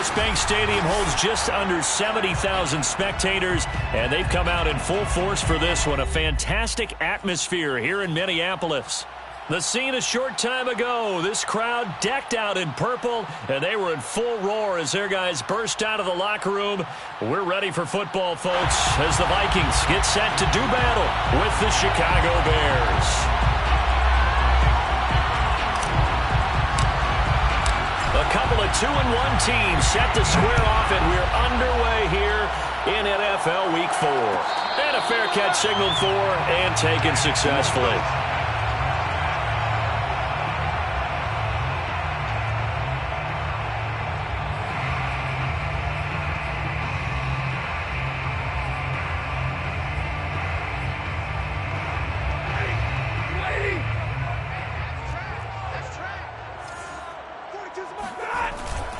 US Bank Stadium holds just under 70,000 spectators, and they've come out in full force for this one. A fantastic atmosphere here in Minneapolis. The scene a short time ago, this crowd decked out in purple, and they were in full roar as their guys burst out of the locker room. We're ready for football, folks, as the Vikings get set to do battle with the Chicago Bears. A couple of 2-1 teams set to square off, and we're underway here in NFL Week 4. And a fair catch signaled for and taken successfully.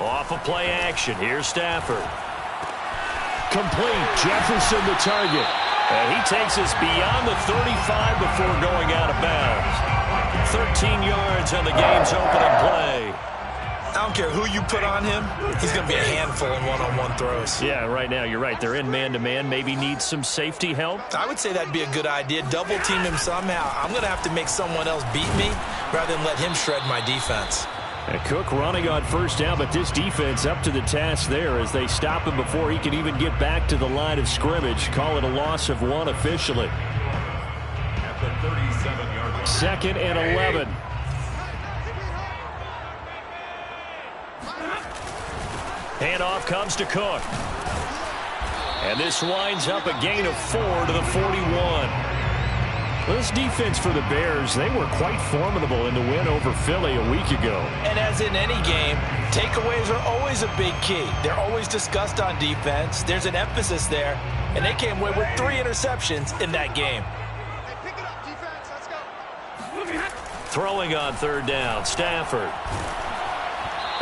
Off of play action. Here's Stafford. Complete. Jefferson the target. And he takes us beyond the 35 before going out of bounds. 13 yards on the game's opening play. I don't care who you put on him. He's going to be a handful in one-on-one throws. Yeah, right now you're right. They're in man-to-man. Maybe needs some safety help. I would say that'd be a good idea. Double team him somehow. I'm going to have to make someone else beat me rather than let him shred my defense. And Cook running on first down, but this defense up to the task there as they stop him before he can even get back to the line of scrimmage. Call it a loss of 1 officially. At the 37-yard line. 2nd and 11. Handoff comes to Cook. And this winds up a gain of 4 to the 41. This defense for the Bears, they were quite formidable in the win over Philly a week ago. And as in any game, takeaways are always a big key. They're always discussed on defense. There's an emphasis there, and they came away with 3 interceptions in that game. Hey, pick it up, defense. Let's go. Throwing on 3rd down, Stafford.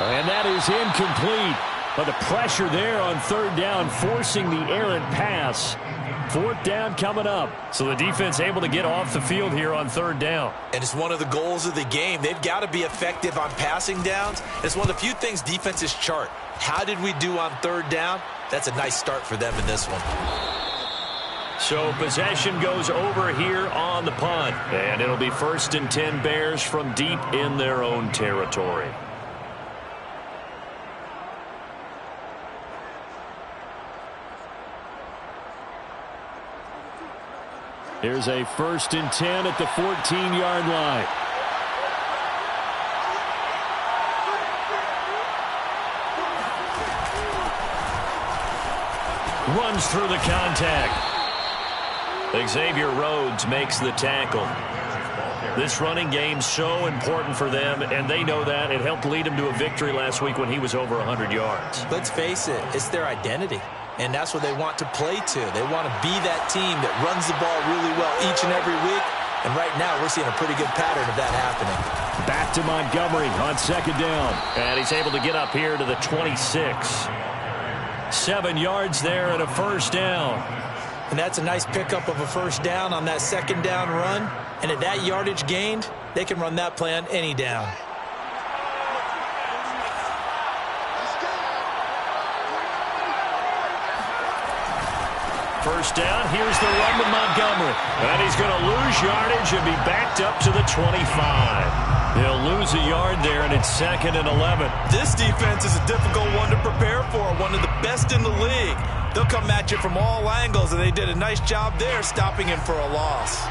And that is incomplete. But the pressure there on 3rd down, forcing the errant pass. 4th down coming up. So the defense able to get off the field here on 3rd down. And it's one of the goals of the game. They've got to be effective on passing downs. It's one of the few things defenses chart. How did we do on 3rd down? That's a nice start for them in this one. So possession goes over here on the punt. And it'll be 1st and 10 Bears from deep in their own territory. Here's a 1st and 10 at the 14-yard line. Runs through the contact. Xavier Rhodes makes the tackle. This running game's so important for them, and they know that. It helped lead them to a victory last week when he was over 100 yards. Let's face it, it's their identity. And that's what they want to play to. They want to be that team that runs the ball really well each and every week. And right now, we're seeing a pretty good pattern of that happening. Back to Montgomery on 2nd down. And he's able to get up here to the 26. 7 yards there and a 1st down. And that's a nice pickup of a 1st down on that 2nd down run. And at that yardage gained, they can run that play on any down. First down, here's the run to Montgomery. And he's going to lose yardage and be backed up to the 25. He'll lose a yard there, and it's 2nd and 11. This defense is a difficult one to prepare for, one of the best in the league. They'll come at you from all angles, and they did a nice job there stopping him for a loss.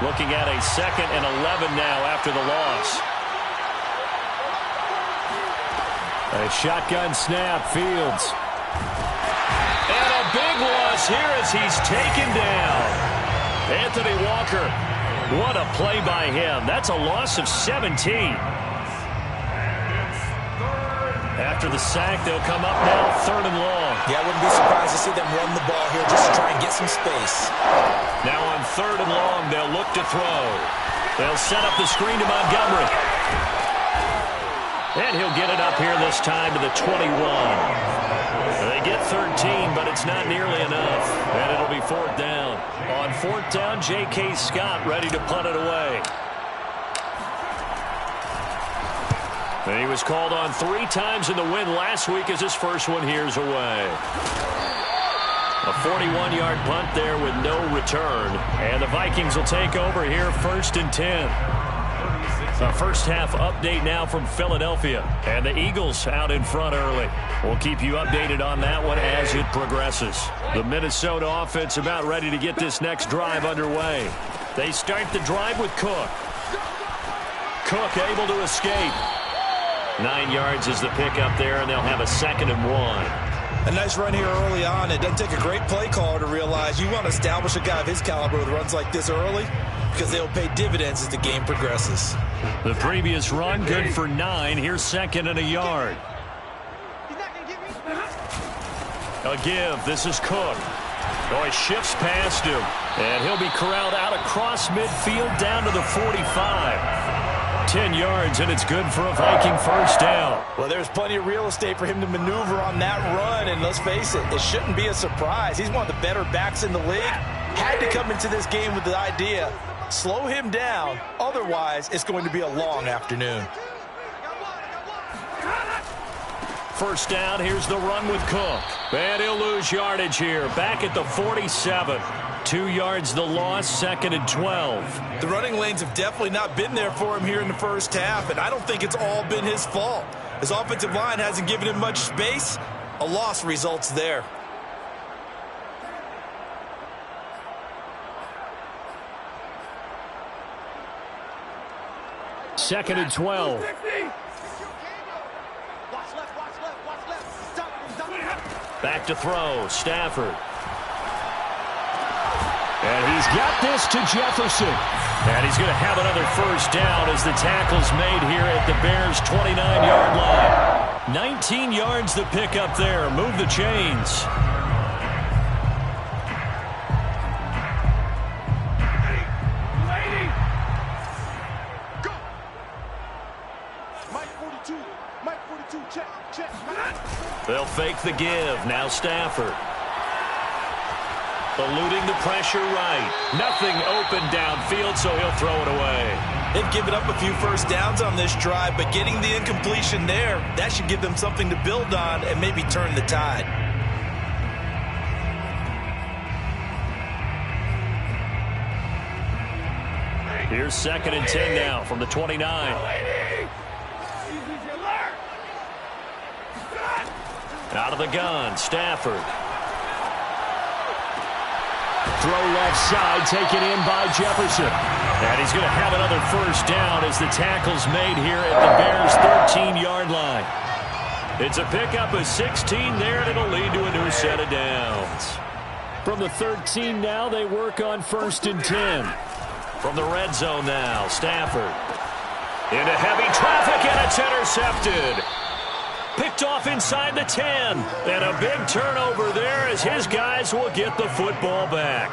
Looking at a 2nd and 11 now after the loss. A shotgun snap, Fields. And a big loss here as he's taken down. Anthony Walker, what a play by him. That's a loss of 17. After the sack, they'll come up now 3rd and long. Yeah, I wouldn't be surprised to see them run the ball here just to try and get some space. Now on 3rd and long, they'll look to throw. They'll set up the screen to Montgomery. And he'll get it up here this time to the 21. They get 13, but it's not nearly enough. And it'll be 4th down. On 4th down, J.K. Scott ready to punt it away. And he was called on 3 times in the win last week as his first one here's away. A 41-yard punt there with no return. And the Vikings will take over here 1st and 10. A first-half update now from Philadelphia. And the Eagles out in front early. We'll keep you updated on that one as it progresses. The Minnesota offense about ready to get this next drive underway. They start the drive with Cook. Cook able to escape. 9 yards is the pickup there, and they'll have a 2nd and 1. A nice run here early on. It doesn't take a great play caller to realize you want to establish a guy of his caliber with runs like this early because they'll pay dividends as the game progresses. The previous run good for 9. Here's 2nd and a yard. A give. This is Cook. Oh, he shifts past him. And he'll be corralled out across midfield down to the 45. 10 yards, and it's good for a Viking first down. Well, there's plenty of real estate for him to maneuver on that run, and let's face it, it shouldn't be a surprise. He's one of the better backs in the league. Had to come into this game with the idea, slow him down, otherwise it's going to be a long afternoon. First down, here's the run with Cook. And he'll lose yardage here, back at the 47. 2 yards the loss, 2nd and 12. The running lanes have definitely not been there for him here in the first half, and I don't think it's all been his fault. His offensive line hasn't given him much space. A loss results there. Second and 12. Back to throw, Stafford. And he's got this to Jefferson. And he's going to have another first down as the tackle's made here at the Bears' 29-yard line. 19 yards to pick up there. Move the chains. They'll fake the give. Now Stafford. Eluding the pressure right. Nothing open downfield, so he'll throw it away. They've given up a few first downs on this drive, but getting the incompletion there, that should give them something to build on and maybe turn the tide. Here's 2nd and 10 now from the 29. Out of the gun, Stafford. Throw left side, taken in by Jefferson. And he's going to have another first down as the tackle's made here at the Bears' 13-yard line. It's a pickup of 16 there, and it'll lead to a new set of downs. From the 13 now, they work on 1st and 10. From the red zone now, Stafford. Into heavy traffic, and it's intercepted. Picked off inside the 10. And a big turnover there as his guys will get the football back.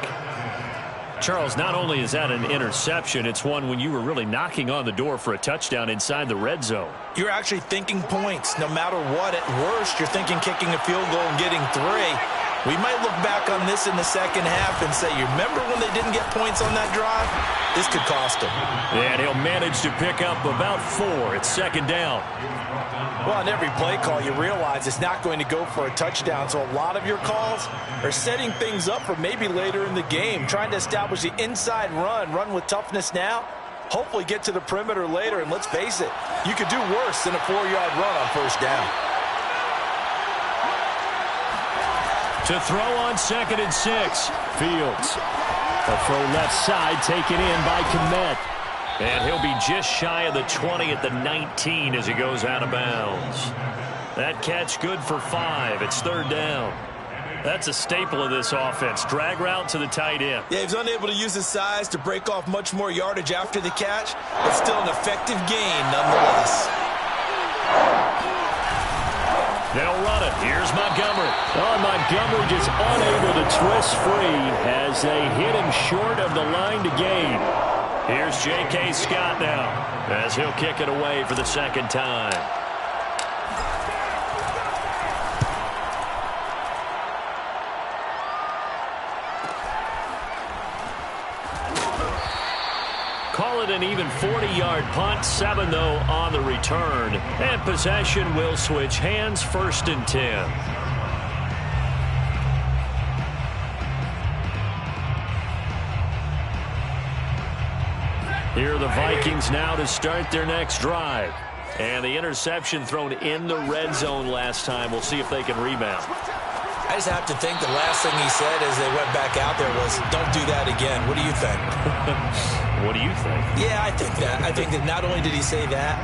Charles, not only is that an interception, it's one when you were really knocking on the door for a touchdown inside the red zone. You're actually thinking points. No matter what, at worst, you're thinking kicking a field goal and getting 3. We might look back on this in the second half and say, you remember when they didn't get points on that drive? This could cost them. And he'll manage to pick up about 4. It's 2nd down. Well, on every play call, you realize it's not going to go for a touchdown. So a lot of your calls are setting things up for maybe later in the game, trying to establish the inside run with toughness now, hopefully get to the perimeter later. And let's face it, you could do worse than a 4-yard run on first down. To throw on 2nd and 6. Fields. A throw left side taken in by Kmet. And he'll be just shy of the 20 at the 19 as he goes out of bounds. That catch good for 5. It's 3rd down. That's a staple of this offense. Drag route to the tight end. Yeah, he's unable to use his size to break off much more yardage after the catch, but still an effective gain nonetheless. They'll run it. Here's Montgomery. Oh, Montgomery just unable to twist free as they hit him short of the line to gain. Here's J.K. Scott now as he'll kick it away for the 2nd time. Call it an even 40-yard punt, 7 though on the return. And possession will switch hands, 1st and 10. Here are the Vikings now to start their next drive. And the interception thrown in the red zone last time. We'll see if they can rebound. I just have to think the last thing he said as they went back out there was, don't do that again. What do you think? What do you think? Yeah, I think that. I think that not only did he say that,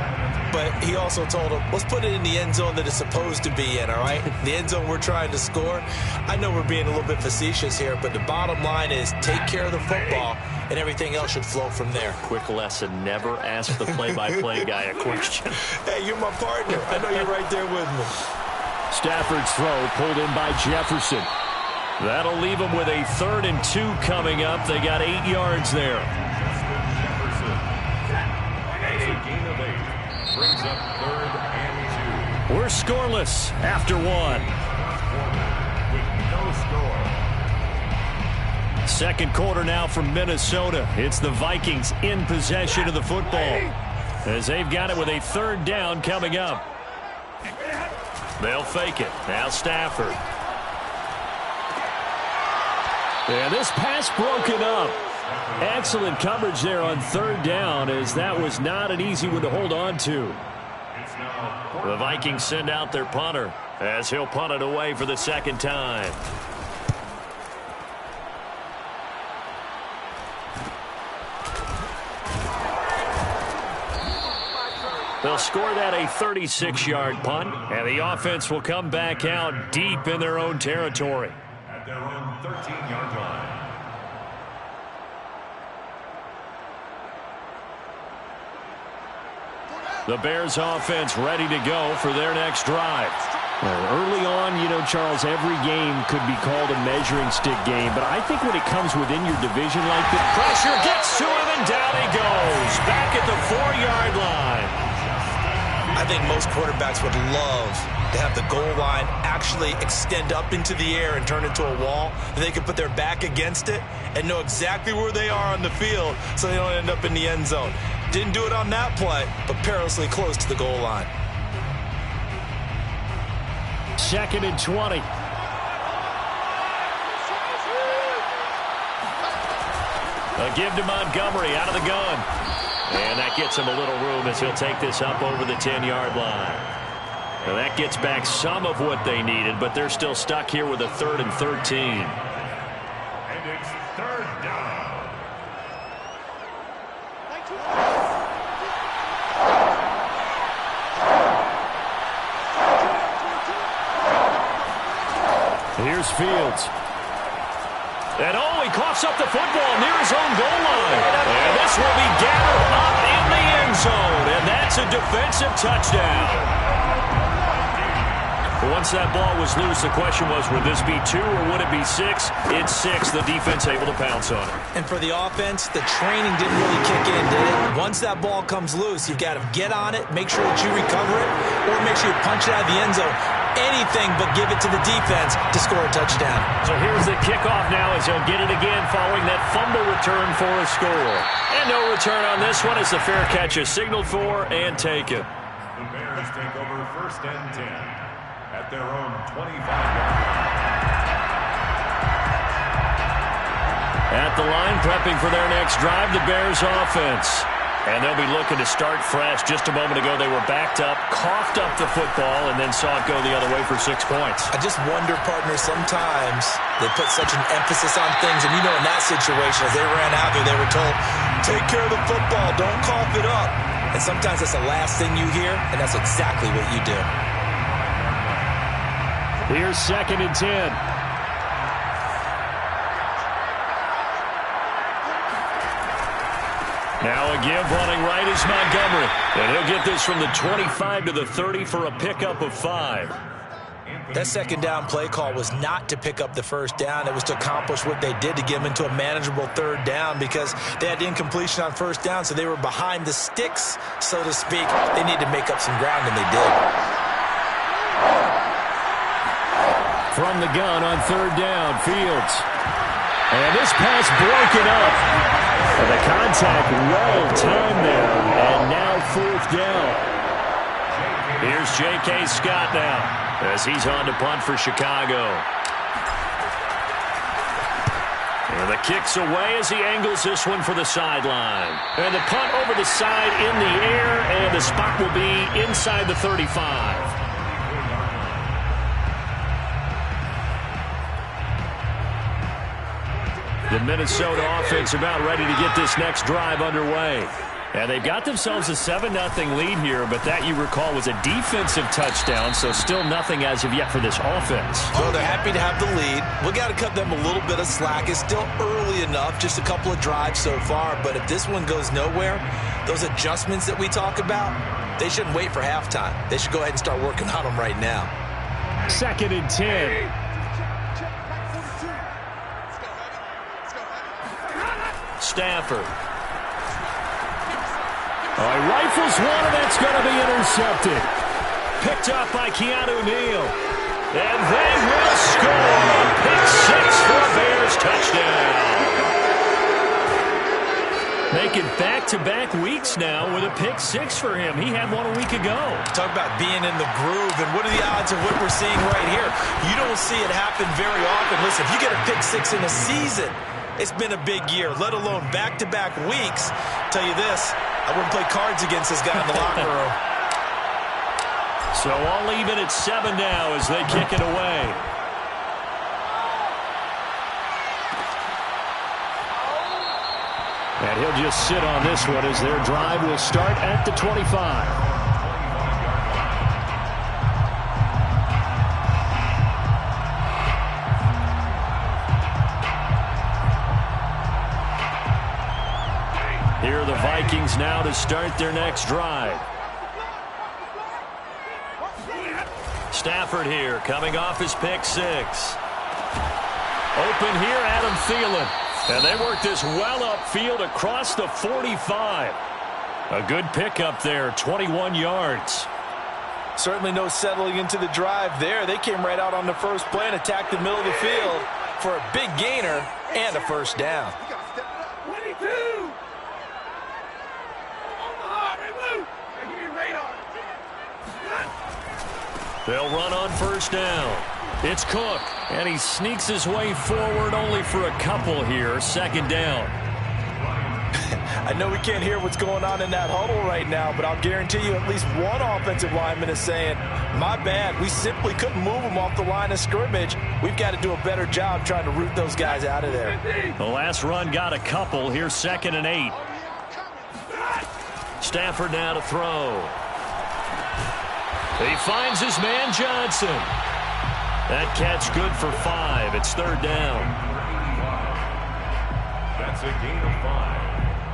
but he also told him, let's put it in the end zone that it's supposed to be in, all right? The end zone we're trying to score. I know we're being a little bit facetious here, but the bottom line is take care of the football, and everything else should flow from there. Quick lesson, never ask the play-by-play guy a question. Hey, you're my partner. I know you're right there with me. Stafford's throw pulled in by Jefferson. That'll leave them with a 3rd and 2 coming up. They got 8 yards there. Jefferson. That's a gain of 8. Brings up 3rd and 2. We're scoreless after 1. With no score. Second quarter now from Minnesota. It's the Vikings in possession of the football, as they've got it with a 3rd down coming up. They'll fake it. Now Stafford. And this pass broken up. Excellent coverage there on 3rd down, as that was not an easy one to hold on to. The Vikings send out their punter, as he'll punt it away for the 2nd time. They'll score that a 36-yard punt, and the offense will come back out deep in their own territory. At their own 13-yard line. The Bears offense ready to go for their next drive. Early on, you know, Charles, every game could be called a measuring stick game, but I think when it comes within your division like this, pressure gets to him and down he goes. Back at the 4-yard line. I think most quarterbacks would love to have the goal line actually extend up into the air and turn into a wall. They could put their back against it and know exactly where they are on the field so they don't end up in the end zone. Didn't do it on that play, but perilously close to the goal line. 2nd and 20. A give to Montgomery out of the gun. And that gets him a little room as he'll take this up over the 10-yard line. And that gets back some of what they needed, but they're still stuck here with a 3rd and 13. And it's 3rd down. Here's Fields. And he coughs up the football near his own goal line. And this will be gathered up in the end zone. And that's a defensive touchdown. Once that ball was loose, the question was, would this be 2 or would it be 6? It's 6. The defense able to pounce on it. And for the offense, the training didn't really kick in, did it? Once that ball comes loose, you've got to get on it, make sure that you recover it, or make sure you punch it out of the end zone. Anything but give it to the defense to score a touchdown. So here's the kickoff now as he'll get it again following that fumble return for a score. And no return on this one as the fair catch is signaled for and taken. The Bears take over 1st and 10 at their own 25-yard line. At the line, prepping for their next drive, the Bears offense. And they'll be looking to start fresh. Just a moment ago, they were backed up, coughed up the football, and then saw it go the other way for 6 points. I just wonder, partner, sometimes they put such an emphasis on things. And, you know, in that situation, as they ran out there, they were told, take care of the football, don't cough it up. And sometimes that's the last thing you hear, and that's exactly what you do. Here's 2nd and 10. Now a give running right is Montgomery. And he'll get this from the 25 to the 30 for a pickup of 5. That 2nd down play call was not to pick up the 1st down. It was to accomplish what they did to get them into a manageable 3rd down because they had incompletion on 1st down, so they were behind the sticks, so to speak. They needed to make up some ground, and they did. From the gun on 3rd down, Fields. And this pass broken up. And the contact well timed there. And now 4th down. Here's J.K. Scott now as he's on to punt for Chicago. And the kick's away as he angles this one for the sideline. And the punt over the side in the air, and the spot will be inside the 35. The Minnesota offense about ready to get this next drive underway. And they've got themselves a 7-0 lead here, but that, you recall, was a defensive touchdown, so still nothing as of yet for this offense. Well, they're happy to have the lead. We got to cut them a little bit of slack. It's still early enough, just a couple of drives so far, but if this one goes nowhere, those adjustments that we talk about, they shouldn't wait for halftime. They should go ahead and start working on them right now. 2nd and 10. Stafford. He rifles one, and that's going to be intercepted. Picked up by Keanu Neal. And they will score. Pick 6 for a Bears touchdown. Making back-to-back weeks now with a pick 6 for him. He had one a week ago. Talk about being in the groove, and what are the odds of what we're seeing right here? You don't see it happen very often. Listen, if you get a pick 6 in a season, it's been a big year, let alone back-to-back weeks. Tell you this, I wouldn't play cards against this guy in the locker room. So all even at 7 now as they kick it away. And he'll just sit on this one as their drive will start at the 25. Here are the Vikings now to start their next drive. Stafford here, coming off his pick 6. Open here, Adam Thielen. And they work this well upfield across the 45. A good pickup there, 21 yards. Certainly no settling into the drive there. They came right out on the first play and attacked the middle of the field for a big gainer and a first down. They'll run on first down. It's Cook, and he sneaks his way forward only for a couple here. 2nd down. I know we can't hear what's going on in that huddle right now, but I'll guarantee you at least one offensive lineman is saying, my bad, we simply couldn't move them off the line of scrimmage. We've got to do a better job trying to root those guys out of there. The last run got a couple. Here's 2nd and 8. Stafford now to throw. He finds his man Johnson. That catch good for 5. It's 3rd down. That's a gain of 5.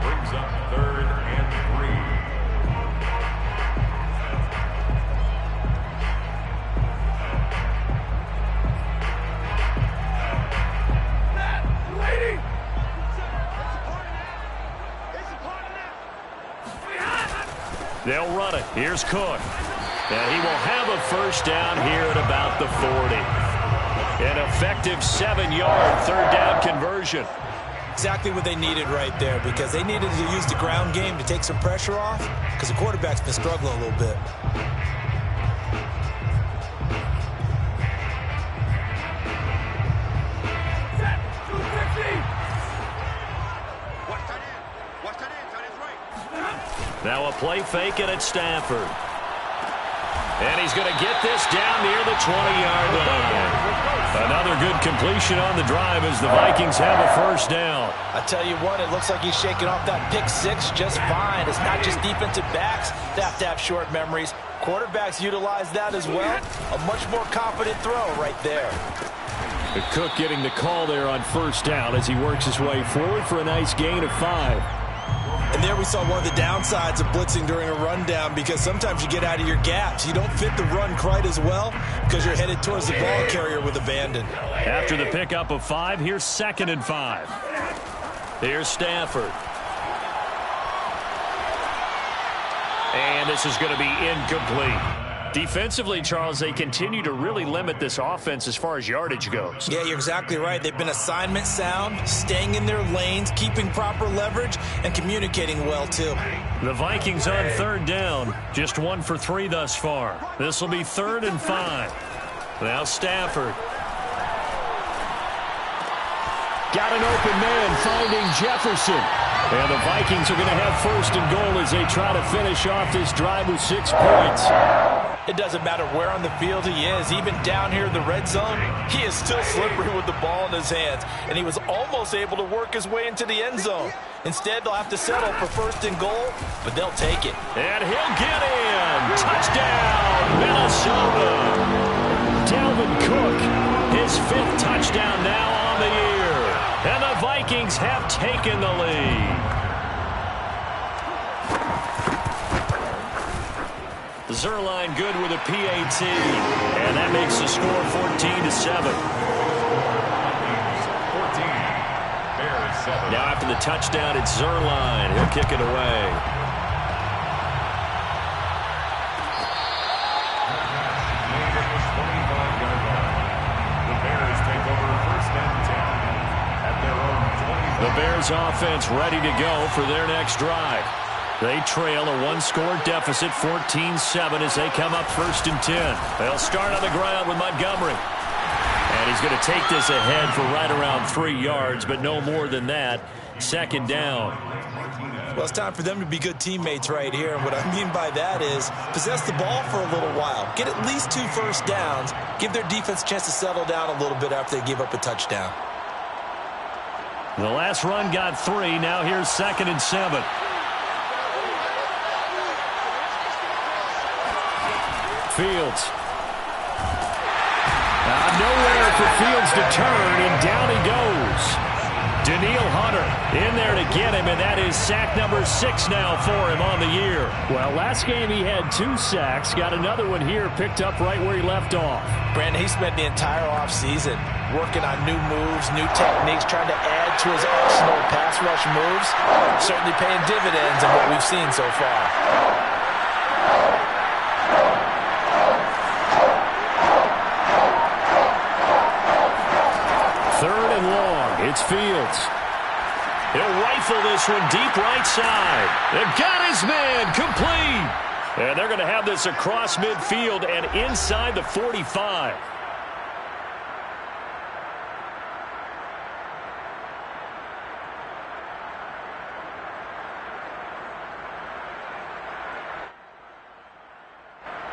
Brings up 3rd and 3. They'll run it. Here's Cook. And he will have a first down here at about the 40. An effective 7-yard 3rd down conversion. Exactly what they needed right there, because they needed to use the ground game to take some pressure off, because the quarterback's been struggling a little bit. Now a play fake it at Stafford. And he's going to get this down near the 20-yard line. Another good completion on the drive as the Vikings have a first down. I tell you what, it looks like he's shaking off that pick 6 just fine. It's not just defensive backs that have to have short memories. Quarterbacks utilize that as well. A much more confident throw right there. The Cook getting the call there on first down as he works his way forward for a nice gain of 5. And there we saw one of the downsides of blitzing during a rundown, because sometimes you get out of your gaps. You don't fit the run quite as well because you're headed towards the ball carrier with abandon. After the pickup of 5, here's 2nd and 5. Here's Stafford. And this is going to be incomplete. Defensively, Charles, they continue to really limit this offense as far as yardage goes. Yeah, you're exactly right. They've been assignment sound, staying in their lanes, keeping proper leverage, and communicating well, too. The Vikings on third down. Just 1 for 3 thus far. This will be 3rd and 5. Now Stafford. Got an open man finding Jefferson. And the Vikings are going to have 1st and goal as they try to finish off this drive with 6 points. It doesn't matter where on the field he is. Even down here in the red zone, he is still slippery with the ball in his hands. And he was almost able to work his way into the end zone. Instead, they'll have to settle for 1st and goal, but they'll take it. And he'll get in. Touchdown, Minnesota. Dalvin Cook, his 5th touchdown now on the year. And the Vikings have taken the lead. Zerline good with a PAT. And that makes the score 14-7. 14. Bears 7. Now after the touchdown, it's Zerline. He'll kick it away. The Bears offense ready to go for their next drive. They trail a 1-score deficit, 14-7, as they come up 1st and 10. They'll start on the ground with Montgomery. And he's going to take this ahead for right around 3 yards, but no more than that. 2nd down. Well, it's time for them to be good teammates right here. And what I mean by that is possess the ball for a little while. Get at least 2 first downs. Give their defense a chance to settle down a little bit after they give up a touchdown. The last run got 3. Now here's 2nd and 7. Fields. Nowhere for Fields to turn, and down he goes. Daniil Hunter in there to get him, and that is sack number 6 now for him on the year. Well, last game he had 2 sacks. Got another one here, picked up right where he left off. Brandon, he spent the entire offseason working on new moves, new techniques, trying to add to his arsenal of pass rush moves. Certainly paying dividends in what we've seen so far. 3rd and long. It's Fields. He'll rifle this one deep right side. They've got his man complete. And they're going to have this across midfield and inside the 45.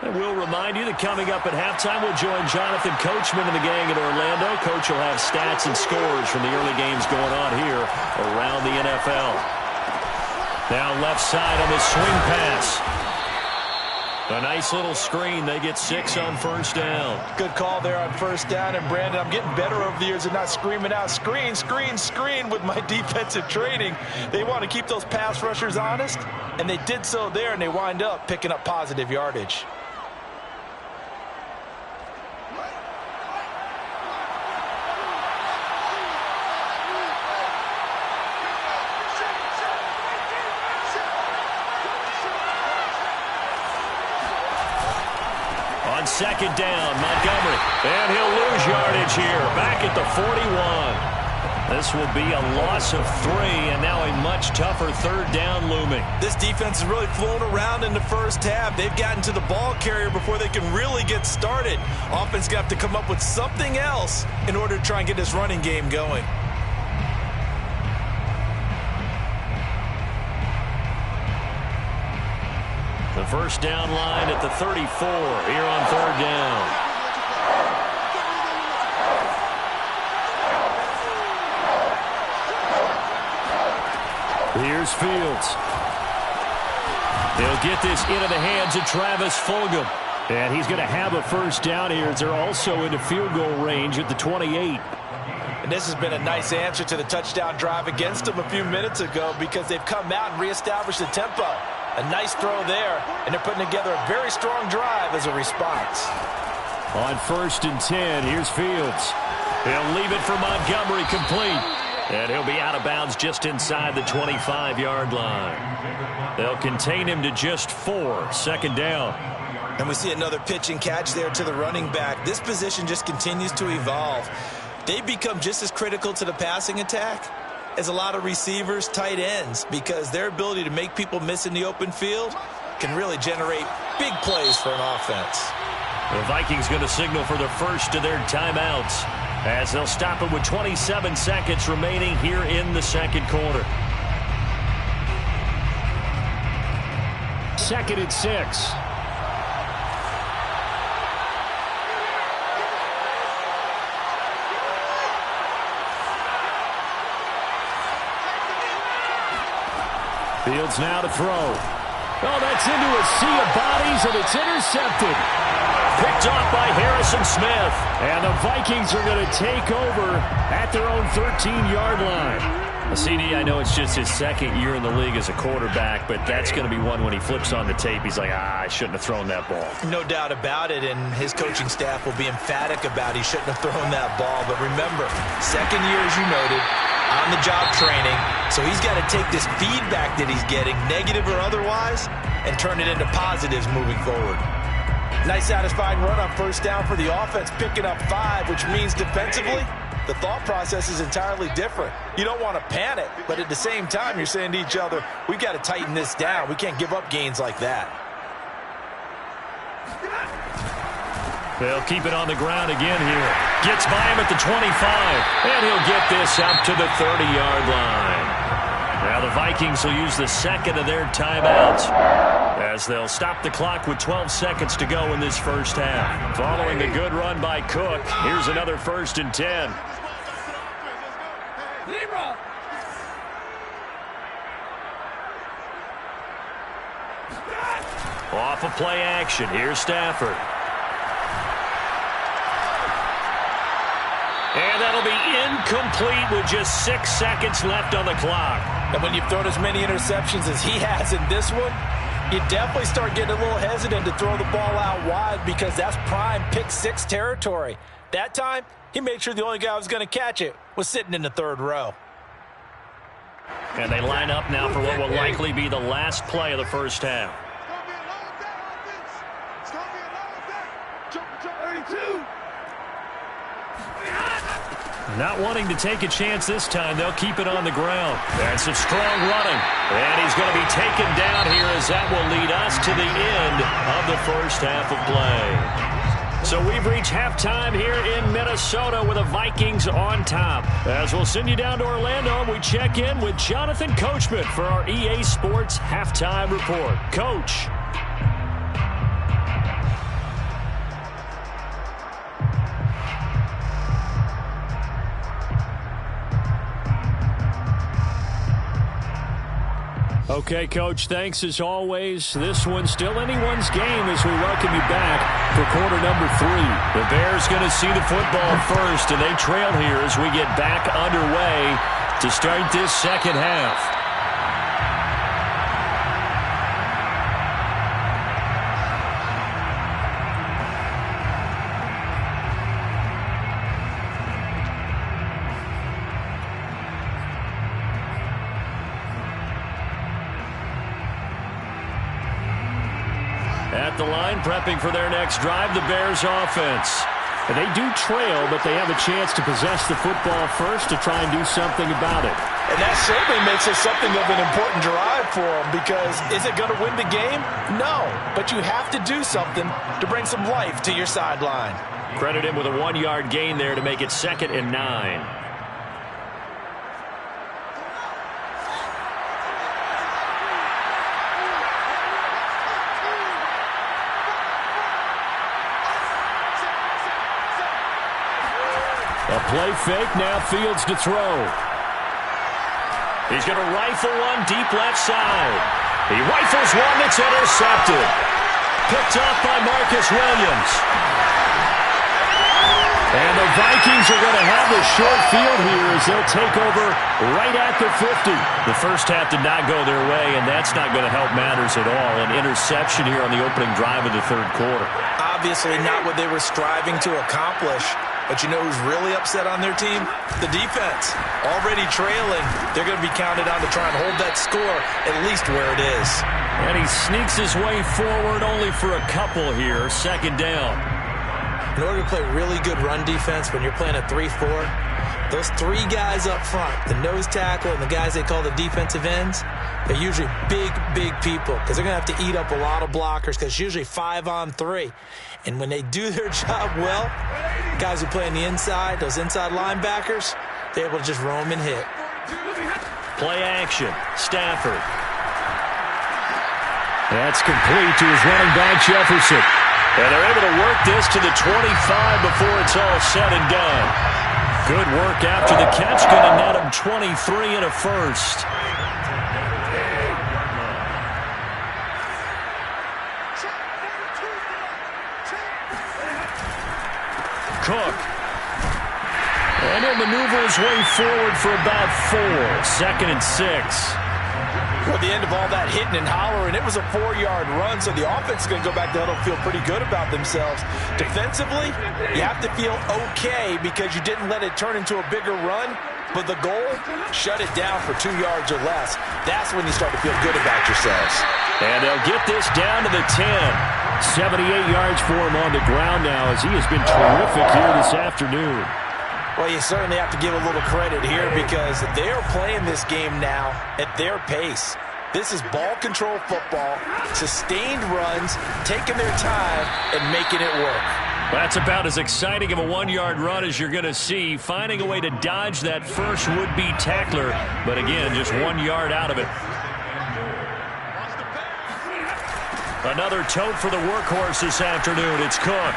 And we'll remind you that coming up at halftime, we'll join Jonathan Coachman and the gang in Orlando. Coach will have stats and scores from the early games going on here around the NFL. Now left side on the swing pass. A nice little screen. They get 6 on 1st down. Good call there on 1st down. And, Brandon, I'm getting better over the years of not screaming out, screen, screen, screen with my defensive training. They want to keep those pass rushers honest, and they did so there, and they wind up picking up positive yardage. On 2nd down, Montgomery. And he'll lose yardage here. Back at the 41. This will be a loss of 3, and now a much tougher 3rd down looming. This defense has really flown around in the first half. They've gotten to the ball carrier before they can really get started. Offense got to come up with something else in order to try and get this running game going. The 1st down line at the 34 here on 3rd down. Here's Fields. They'll get this into the hands of Travis Fulgham. And he's going to have a 1st down here as they're also into field goal range at the 28. And this has been a nice answer to the touchdown drive against them a few minutes ago because they've come out and reestablished the tempo. A nice throw there, and they're putting together a very strong drive as a response. On 1st and 10, here's Fields. He'll leave it for Montgomery complete. And he'll be out of bounds just inside the 25-yard line. They'll contain him to just 4. 2nd down. And we see another pitch and catch there to the running back. This position just continues to evolve. They've become just as critical to the passing attack as a lot of receivers, tight ends, because their ability to make people miss in the open field can really generate big plays for an offense. The Vikings going to signal for the first of their timeouts as they'll stop it with 27 seconds remaining here in the second quarter. 2nd and 6. Fields now to throw. Oh, that's into a sea of bodies, and it's intercepted. Picked off by Harrison Smith. And the Vikings are going to take over at their own 13-yard line. CD, I know it's just his 2nd year in the league as a quarterback, but that's going to be one when he flips on the tape. He's like, I shouldn't have thrown that ball. No doubt about it, and his coaching staff will be emphatic about he shouldn't have thrown that ball. But remember, 2nd year, as you noted, on-the-job training, so he's got to take this feedback that he's getting, negative or otherwise, and turn it into positives moving forward. Nice satisfying run on first down for the offense, picking up 5, which means defensively, the thought process is entirely different. You don't want to panic, but at the same time, you're saying to each other, we've got to tighten this down. We can't give up gains like that. They'll keep it on the ground again here. Gets by him at the 25, and he'll get this out to the 30-yard line. Now the Vikings will use the 2nd of their timeouts as they'll stop the clock with 12 seconds to go in this first half. Following a good run by Cook, here's another 1st and 10. Off of play action, here's Stafford. And that'll be incomplete with just 6 seconds left on the clock. And when you've thrown as many interceptions as he has in this one, you definitely start getting a little hesitant to throw the ball out wide because that's prime pick 6 territory. That time, he made sure the only guy who was going to catch it was sitting in the 3rd row. And they line up now for what will likely be the last play of the first half. Not wanting to take a chance this time, they'll keep it on the ground. That's some strong running. And he's going to be taken down here as that will lead us to the end of the first half of play. So we've reached halftime here in Minnesota with the Vikings on top. As we'll send you down to Orlando, we check in with Jonathan Coachman for our EA Sports Halftime Report. Coach. Okay, Coach, thanks as always. This one's still anyone's game as we welcome you back for quarter number 3. The Bears going to see the football first, and they trail here as we get back underway to start this second half. At the line, prepping for their next drive, the Bears offense. And they do trail, but they have a chance to possess the football first to try and do something about it. And that certainly makes it something of an important drive for them because is it going to win the game? No, but you have to do something to bring some life to your sideline. Credit him with a 1-yard gain there to make it 2nd and 9. A play fake, now Fields to throw. He's going to rifle one deep left side. He rifles one that's intercepted. Picked off by Marcus Williams. And the Vikings are going to have the short field here as they'll take over right at the 50. The first half did not go their way, and that's not going to help matters at all. An interception here on the opening drive of the 3rd quarter. Obviously not what they were striving to accomplish. But you know who's really upset on their team? The defense. Already trailing, they're going to be counted on to try and hold that score at least where it is. And he sneaks his way forward only for a couple here. Second down. In order to play really good run defense when you're playing a 3-4, those three guys up front, the nose tackle and the guys they call the defensive ends, they're usually big, big people because they're going to have to eat up a lot of blockers because it's usually 5-on-3. And when they do their job well, guys who play on the inside, those inside linebackers, they're able to just roam and hit. Play action. Stafford. That's complete to his running back, Jefferson. And they're able to work this to the 25 before it's all said and done. Good work after the catch. Going to net him 23 and a first. Cook. And he'll maneuver his way forward for about 4. 2nd and 6. Well, at the end of all that hitting and hollering, it was a 4-yard run, so the offense is going to go back to huddle, feel pretty good about themselves. Defensively, you have to feel okay because you didn't let it turn into a bigger run, but the goal, shut it down for 2 yards or less. That's when you start to feel good about yourselves. And they'll get this down to the 10. 78 yards for him on the ground now as he has been terrific here this afternoon. Well, you certainly have to give a little credit here because they are playing this game now at their pace. This is ball control football, sustained runs, taking their time and making it work. That's about as exciting of a 1-yard run as you're going to see, finding a way to dodge that first would-be tackler, but again, just 1 yard out of it. Another tote for the workhorse this afternoon. It's Cook.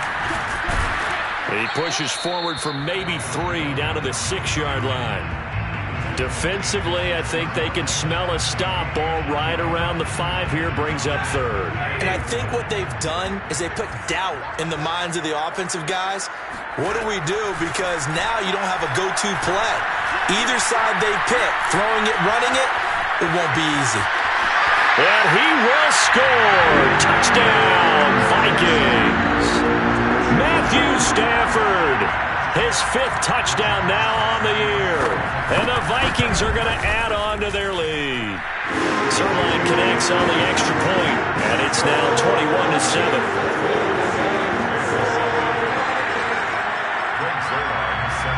He pushes forward for maybe 3 down to the 6-yard line. Defensively, I think they can smell a stop. Ball right around the 5 here, brings up 3rd. And I think what they've done is they put doubt in the minds of the offensive guys. What do we do? Because now you don't have a go-to play. Either side they pick, throwing it, running it, it won't be easy. And he will score. Touchdown, Vikings. Matthew Stafford, his 5th touchdown now on the year. And the Vikings are going to add on to their lead. Zerline connects on the extra point, and it's now 21-7.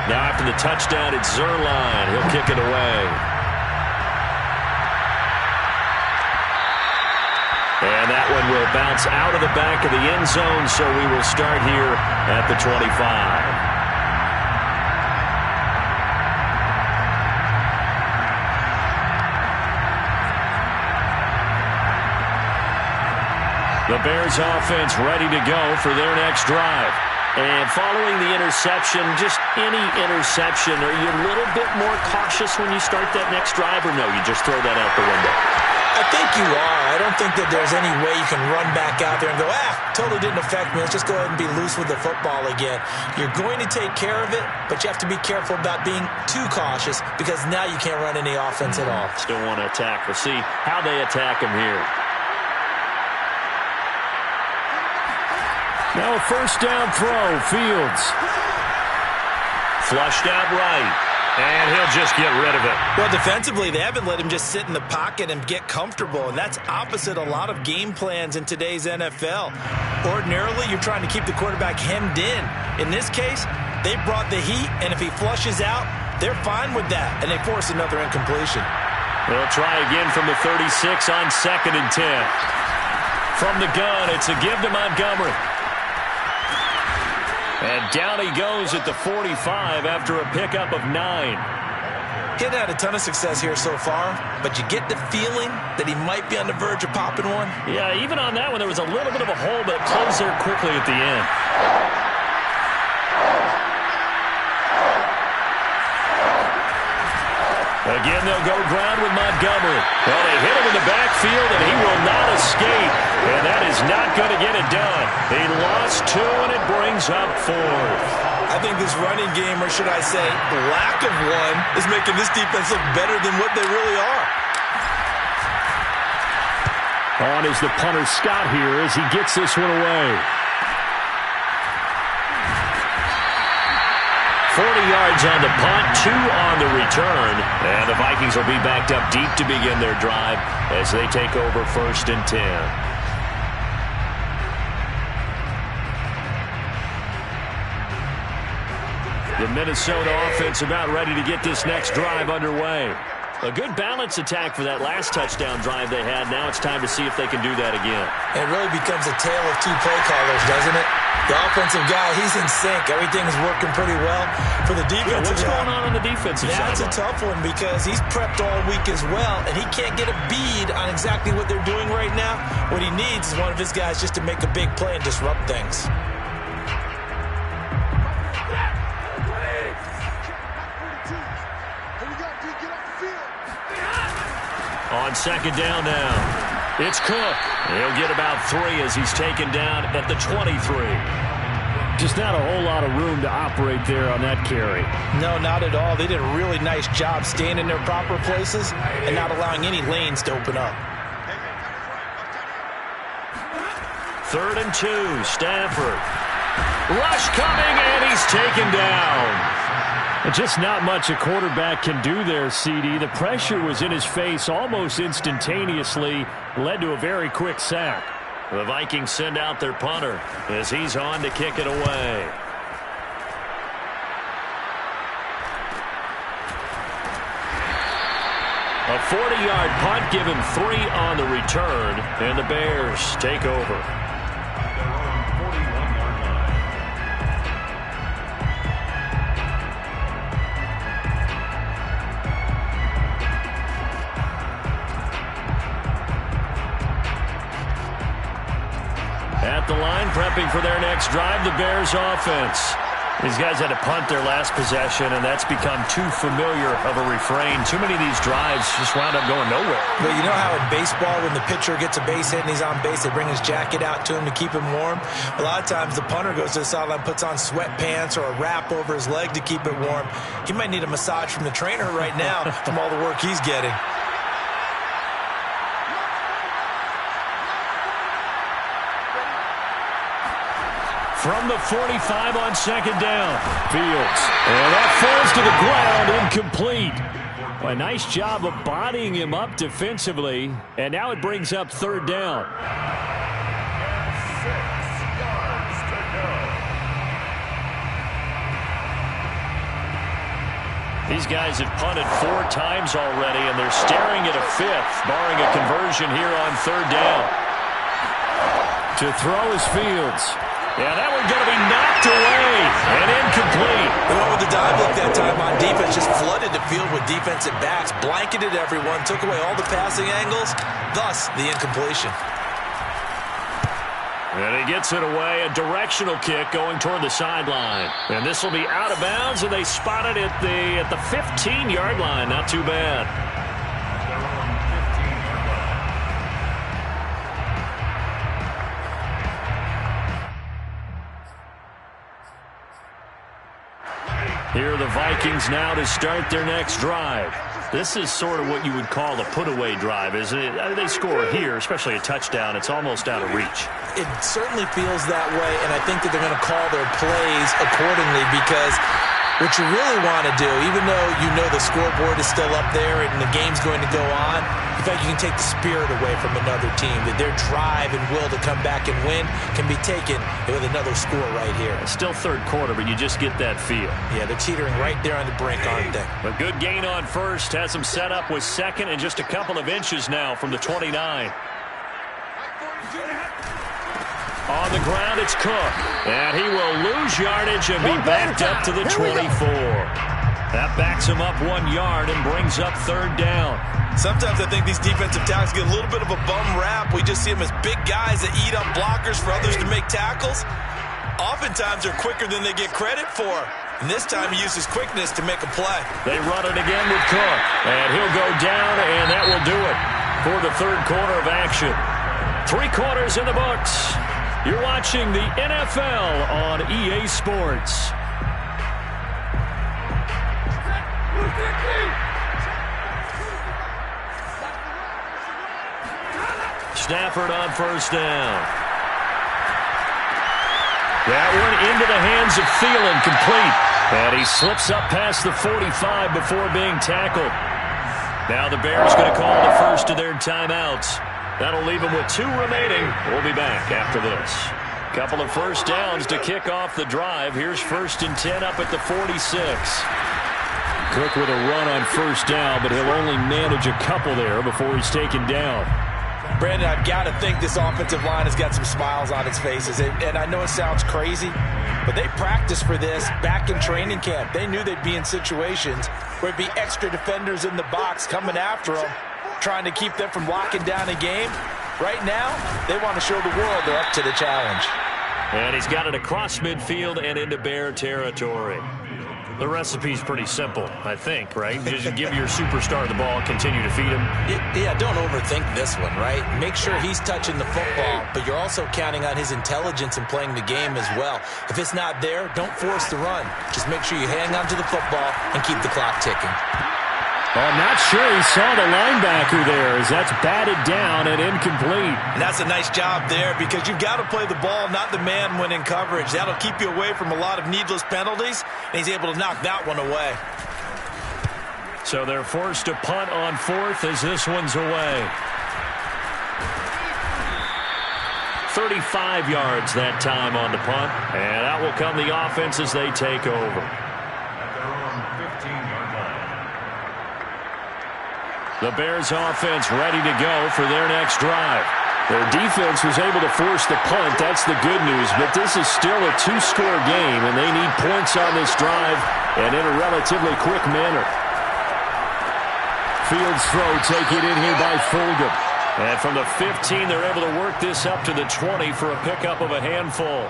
Now after the touchdown, it's Zerline. He'll kick it away. And that one will bounce out of the back of the end zone, so we will start here at the 25. The Bears offense ready to go for their next drive. And following the interception, just any interception, are you a little bit more cautious when you start that next drive, or no, you just throw that out the window? I think you are. I don't think that there's any way you can run back out there and go, totally didn't affect me. Let's just go ahead and be loose with the football again. You're going to take care of it, but you have to be careful about being too cautious because now you can't run any offense at all. Still want to attack. We'll see how they attack him here. Now a first down throw, Fields. Flushed out right. And he'll just get rid of it. Well, defensively, they haven't let him just sit in the pocket and get comfortable, and that's opposite a lot of game plans in today's NFL. Ordinarily, you're trying to keep the quarterback hemmed in. In this case, they brought the heat, and if he flushes out, they're fine with that, and they force another incompletion. They'll try again from the 36 on 2nd and 10. From the gun, it's a give to Montgomery. And down he goes at the 45 after a pickup of 9. He hadn't had a ton of success here so far, but you get the feeling that he might be on the verge of popping one. Yeah, even on that one, there was a little bit of a hole, but it closed there quickly at the end. Again, they'll go ground with Montgomery. Well, they hit him in the backfield, and he will not escape. And that is not going to get it done. He lost 2, and it brings up 4. I think this running game, or should I say lack of one, is making this defense look better than what they really are. On is the punter Scott here as he gets this one away. yards on the punt, 2 on the return. And the Vikings will be backed up deep to begin their drive as they take over 1st and 10. The Minnesota offense about ready to get this next drive underway. A good balance attack for that last touchdown drive they had. Now it's time to see if they can do that again. It really becomes a tale of 2 play callers, doesn't it? The offensive guy, he's in sync. Everything's working pretty well. For the defensive what's going on the defensive side? That's a tough one because he's prepped all week as well, and he can't get a bead on exactly what they're doing right now. What he needs is one of his guys just to make a big play and disrupt things. On 2nd down now, it's Cook. He'll get about 3 as he's taken down at the 23. Just not a whole lot of room to operate there on that carry. No, not at all. They did a really nice job staying in their proper places and not allowing any lanes to open up. 3rd and 2, Stafford. Rush coming, and he's taken down. Just not much a quarterback can do there, CD. The pressure was in his face almost instantaneously, led to a very quick sack. The Vikings send out their punter as he's on to kick it away. A 40-yard punt given 3 on the return, and the Bears take over. At the line, prepping for their next drive, the Bears offense. These guys had to punt their last possession, and that's become too familiar of a refrain. Too many of these drives just wound up going nowhere. But you know how in baseball, when the pitcher gets a base hit and he's on base, they bring his jacket out to him to keep him warm? A lot of times the punter goes to the sideline, puts on sweatpants or a wrap over his leg to keep it warm. He might need a massage from the trainer right now from all the work he's getting. From the 45 on 2nd down, Fields. And that falls to the ground, incomplete. A nice job of bodying him up defensively, and now it brings up 3rd down. 6 yards to go. These guys have punted 4 times already, and they're staring at a 5th, barring a conversion here on 3rd down. To throw is Fields. Yeah, that one's going to be knocked away and incomplete. They went with the dive look that time on defense, just flooded the field with defensive backs, blanketed everyone, took away all the passing angles, thus the incompletion. And he gets it away, a directional kick going toward the sideline. And this will be out of bounds, and they spot it at the 15-yard line. Not too bad. Here are the Vikings now to start their next drive. This is sort of what you would call a put-away drive, isn't it? They score here, especially a touchdown. It's almost out of reach. It certainly feels that way, and I think that they're going to call their plays accordingly because what you really want to do, even though you know the scoreboard is still up there and the game's going to go on, in fact, you can take the spirit away from another team, that their drive and will to come back and win can be taken with another score right here. It's still 3rd quarter, but you just get that feel. Yeah, they're teetering right there on the brink, aren't they? A good gain on 1st, has them set up with 2nd and just a couple of inches now from the 29. On the ground, it's Cook. And he will lose yardage and be backed up to the 24. That backs him up 1 yard and brings up 3rd down. Sometimes I think these defensive tackles get a little bit of a bum rap. We just see them as big guys that eat up blockers for others to make tackles. Oftentimes they're quicker than they get credit for. And this time he uses quickness to make a play. They run it again with Cook. And he'll go down, and that will do it for the 3rd quarter of action. 3 quarters in the books. You're watching the NFL on EA Sports. Stafford on 1st down. That one into the hands of Thielen, complete. And he slips up past the 45 before being tackled. Now the Bears going to call the first of their timeouts. That'll leave them with 2 remaining. We'll be back after this. Couple of first downs to kick off the drive. Here's 1st and 10 up at the 46. Cook with a run on first down, but he'll only manage a couple there before he's taken down. Brandon, I've got to think this offensive line has got some smiles on its faces. And I know it sounds crazy, but they practiced for this back in training camp. They knew they'd be in situations where it'd be extra defenders in the box coming after them, trying to keep them from locking down a game. Right now, they want to show the world they're up to the challenge. And he's got it across midfield and into Bear territory. The recipe's pretty simple, I think, right? Just give your superstar the ball, continue to feed him. Yeah, don't overthink this one, right? Make sure he's touching the football, but you're also counting on his intelligence in playing the game as well. If it's not there, don't force the run. Just make sure you hang on to the football and keep the clock ticking. Well, I'm not sure he saw the linebacker there as that's batted down and incomplete. And that's a nice job there because you've got to play the ball, not the man when in coverage. That'll keep you away from a lot of needless penalties, and he's able to knock that one away. So they're forced to punt on 4th as this one's away. 35 yards that time on the punt, and out will come the offense as they take over. The Bears offense ready to go for their next drive. Their defense was able to force the punt. That's the good news. But this is still a 2-score game, and they need points on this drive and in a relatively quick manner. Fields throw taken in here by Fulgham. And from the 15, they're able to work this up to the 20 for a pickup of a handful.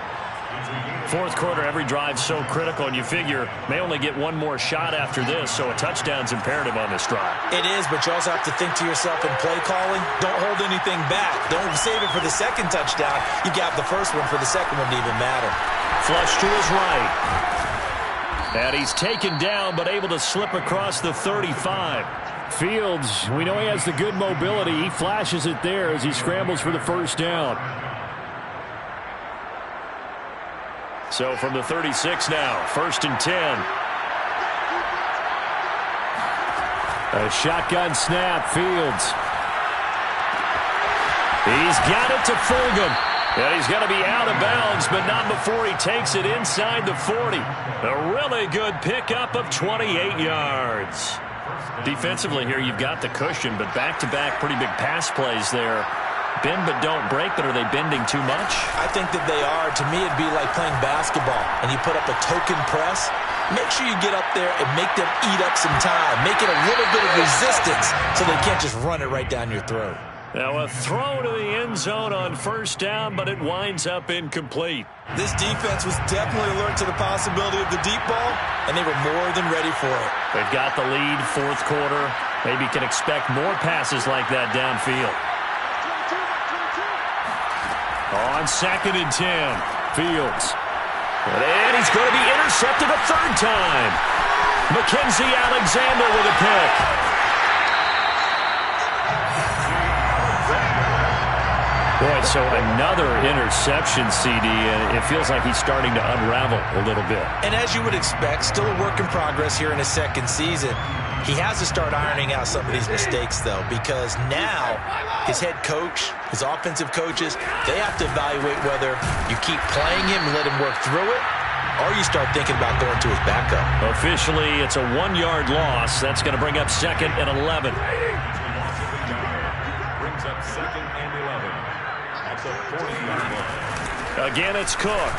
4th quarter, every drive's so critical, and you figure may only get one more shot after this, so a touchdown's imperative on this drive. It is, but you also have to think to yourself in play calling, don't hold anything back. Don't save it for the second touchdown. You got the first one for the second one to even matter. Flush to his right. And he's taken down, but able to slip across the 35. Fields, we know he has the good mobility. He flashes it there as he scrambles for the first down. So from the 36 now, 1st and 10. A shotgun snap, Fields. He's got it to Fulgham. And he's going to be out of bounds, but not before he takes it inside the 40. A really good pickup of 28 yards. Defensively here, you've got the cushion, but back-to-back pretty big pass plays there. Bend but don't break, but are they bending too much? I think that they are. To me, it'd be like playing basketball, and you put up a token press. Make sure you get up there and make them eat up some time. Make it a little bit of resistance so they can't just run it right down your throat. Now a throw to the end zone on first down, but it winds up incomplete. This defense was definitely alert to the possibility of the deep ball, and they were more than ready for it. They've got the lead, 4th quarter. Maybe can expect more passes like that downfield. On 2nd and 10, Fields. And he's going to be intercepted a 3rd time. Mackenzie Alexander with a pick. Boy, so another interception, CD, and it feels like he's starting to unravel a little bit. And as you would expect, still a work in progress here in his 2nd season. He has to start ironing out some of these mistakes, though, because now his head coach, his offensive coaches, they have to evaluate whether you keep playing him and let him work through it, or you start thinking about going to his backup. Officially, it's a 1-yard loss. That's going to bring up 2nd and 11. Brings up 2nd and 11 at the 40-yard line. Again, it's Cook.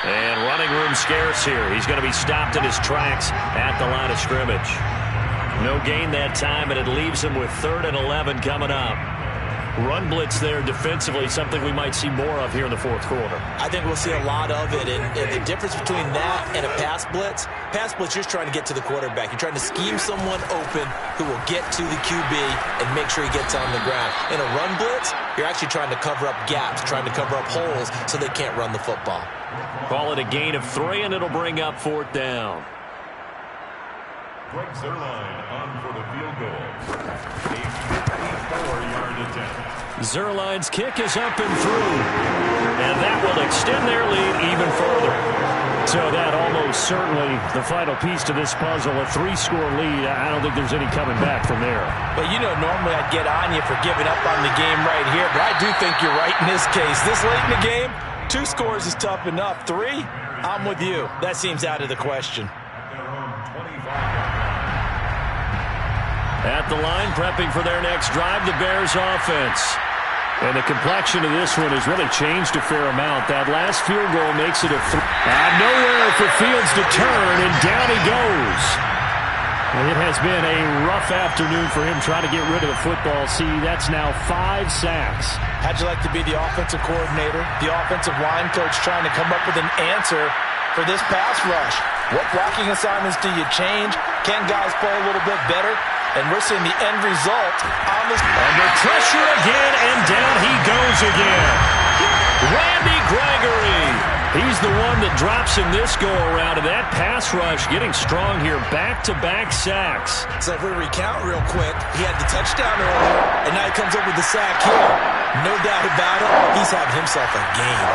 And running room scarce here. He's going to be stopped in his tracks at the line of scrimmage. No gain that time, and it leaves him with 3rd and 11 coming up. Run blitz there defensively, something we might see more of here in the 4th quarter. I think we'll see a lot of it, and the difference between that and a pass blitz, you're just trying to get to the quarterback. You're trying to scheme someone open who will get to the QB and make sure he gets on the ground. In a run blitz, you're actually trying to cover up gaps, trying to cover up holes so they can't run the football. Call it a gain of 3, and it'll bring up 4th down. Greg Zuerlein on for the field goal. A 54-yard attempt. Zuerlein's kick is up and through. And that will extend their lead even further. So that almost certainly the final piece to this puzzle, a 3-score lead. I don't think there's any coming back from there. But, you know, normally I'd get on you for giving up on the game right here, but I do think you're right in this case. This late in the game, 2 scores is tough enough. 3, I'm with you. That seems out of the question. At the line, prepping for their next drive, the Bears offense. And the complexion of this one has really changed a fair amount. That last field goal makes it a nowhere for Fields to turn, and down he goes. And it has been a rough afternoon for him trying to get rid of the football. See, that's now 5 sacks. How'd you like to be the offensive coordinator, the offensive line coach trying to come up with an answer for this pass rush? What blocking assignments do you change? Can guys play a little bit better? And we're seeing the end result on this. Under pressure again, and down he goes again. Randy Gregory. He's the one that drops in this go-around, and that pass rush getting strong here. Back-to-back sacks. So if we recount real quick, he had the touchdown earlier, and now he comes up with the sack here. No doubt about it, he's having himself a game.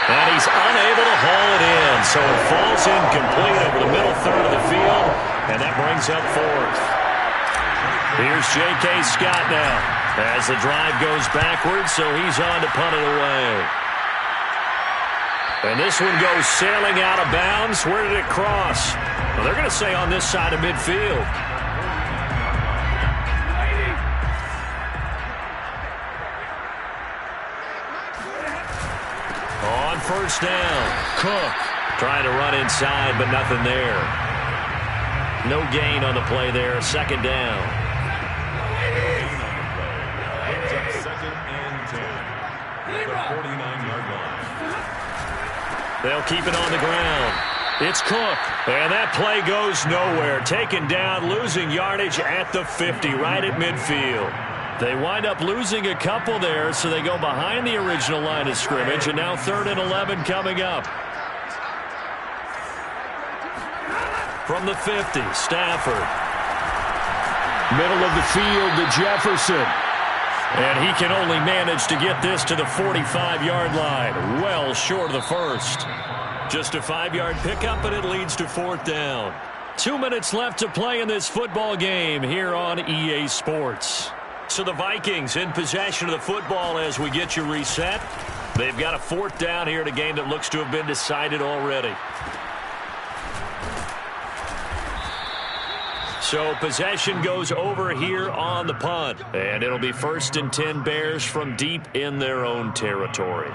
And he's unable to haul it in, so it falls incomplete over the middle third of the field, and that brings up 4th. Here's J.K. Scott now as the drive goes backwards, so he's on to punt it away. And this one goes sailing out of bounds. Where did it cross? Well, they're going to say on this side of midfield. On first down, Cook trying to run inside, but nothing there. No gain on the play there. 2nd down. Second and 10. The 49-yard line. They'll keep it on the ground. It's Cook, and that play goes nowhere. Taken down, losing yardage at the 50, right at midfield. They wind up losing a couple there, so they go behind the original line of scrimmage, and now 3rd and 11 coming up. From the 50, Stafford. Middle of the field to Jefferson. And he can only manage to get this to the 45-yard line. Well short of the first. Just a 5-yard pickup, and it leads to 4th down. 2 minutes left to play in this football game here on EA Sports. So the Vikings in possession of the football as we get you reset. They've got a 4th down here in a game that looks to have been decided already. So possession goes over here on the punt. And it'll be 1st and 10 Bears from deep in their own territory.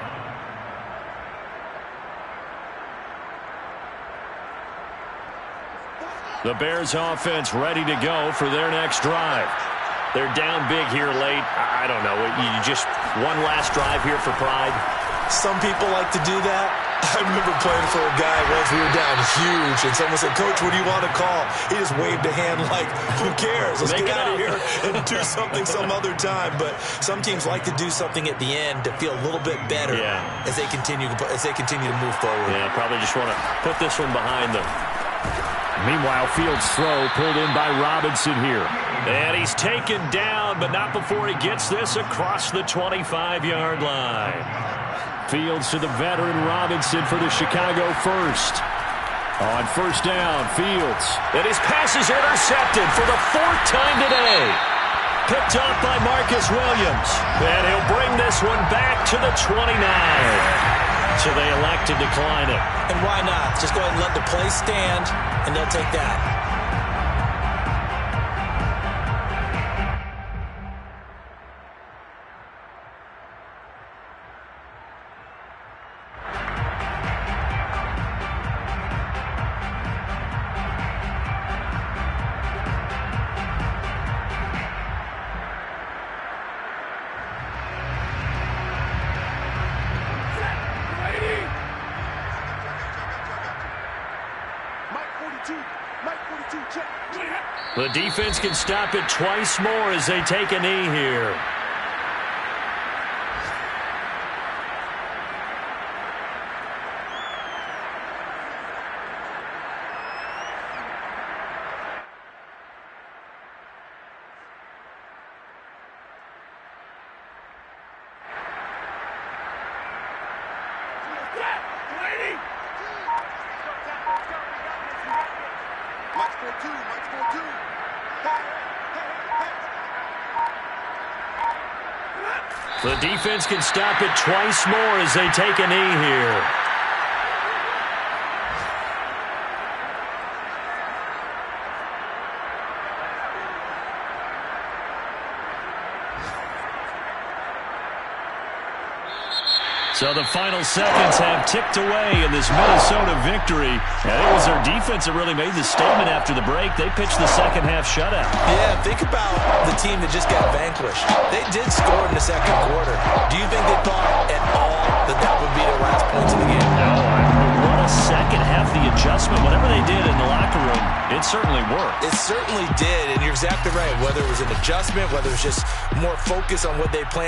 The Bears offense ready to go for their next drive. They're down big here late. I don't know. You just one last drive here for pride. Some people like to do that. I remember playing for a guy once. We were down huge, and someone said, "Coach, what do you want to call?" He just waved a hand like, who cares? Let's get out of here and do something some other time. But some teams like to do something at the end to feel a little bit better as they continue to move forward. Yeah, probably just want to put this one behind them. Meanwhile, Fields' throw pulled in by Robinson here. And he's taken down, but not before he gets this across the 25-yard line. Fields to the veteran Robinson for the Chicago first. On first down, Fields. And his pass is intercepted for the 4th time today. Picked off by Marcus Williams. And he'll bring this one back to the 29. So they elect to decline it. And why not? Just go ahead and let the play stand, and they'll take that. The defense can stop it twice more as they take a knee here. The defense can stop it twice more as they take a knee here. So the final seconds have ticked away in this Minnesota victory. And it was their defense that really made the statement after the break. They pitched the second half shutout. Yeah, think about the team that just got vanquished. They did score in the second quarter. Do you think they thought at all that that would be their last points of the game? No, what a second half, the adjustment. Whatever they did in the locker room, it certainly worked. It certainly did, and you're exactly right. Whether it was an adjustment, whether it was just more focus on what they planned